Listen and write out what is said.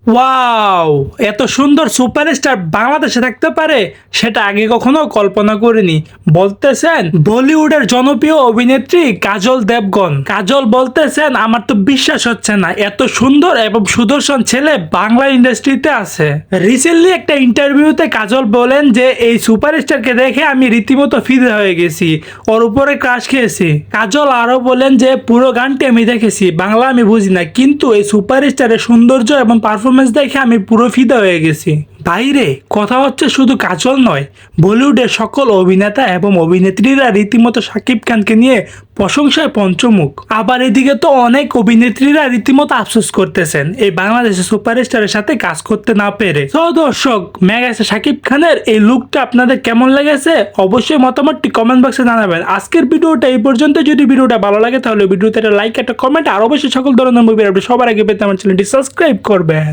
Wow! এত সুন্দর superstar বাংলাদেশে থাকতে পারে সেটা আগে কখনো কল্পনা করিনি। বলতেছেন বলিউডের জনপ্রিয় অভিনেত্রী কাজল দেবগন। কাজল বলতেছেন আমার তো বিশ্বাস হচ্ছে না এত সুন্দর এবং সুদর্শন ছেলে বাংলা ইন্ডাস্ট্রিতে আছে। রিসেন্টলি একটা ইন্টারভিউতে কাজল বলেন যে এই সুপারস্টারকে দেখে আমি রীতিমতো ফিদে হয়ে গেছি, ওর উপরে ক্রাশ খেয়েছি। কাজল আরো বলেন যে পুরো গানটি আমি দেখেছি, বাংলা আমি বুঝি না, কিন্তু এই সুপারস্টারের সৌন্দর্য এবং পারফরমেন্স দেখে আমি পুরো ফিদা হয়ে গেছি। বাইরে কথা হচ্ছে শুধু কাজল নয়, বলিউডের সকল অভিনেতা এবং অভিনেত্রীরা রীতিমতো শাকিব খানকে নিয়ে প্রশংসায় পঞ্চমুখ। আবার এদিকে তো অনেক অভিনেত্রীরা রীতিমতো আফসোস করতেছেন এই বাংলাদেশের সুপারস্টারের সাথে কাজ করতে না পেরে। তো দর্শক, মেগা স্টার শাকিব খানের এই লুকটা আপনাদের কেমন লেগেছে অবশ্যই মতামতটি কমেন্ট বক্সে জানাবেন। আজকের ভিডিওটা এই পর্যন্ত। যদি ভিডিওটা ভালো লাগে তাহলে ভিডিওতে একটা লাইক, একটা কমেন্ট আর অবশ্যই সকল ধরনের মুভির আপডেট সবার আগে পেতে আমার চ্যানেলটি সাবস্ক্রাইব করবেন।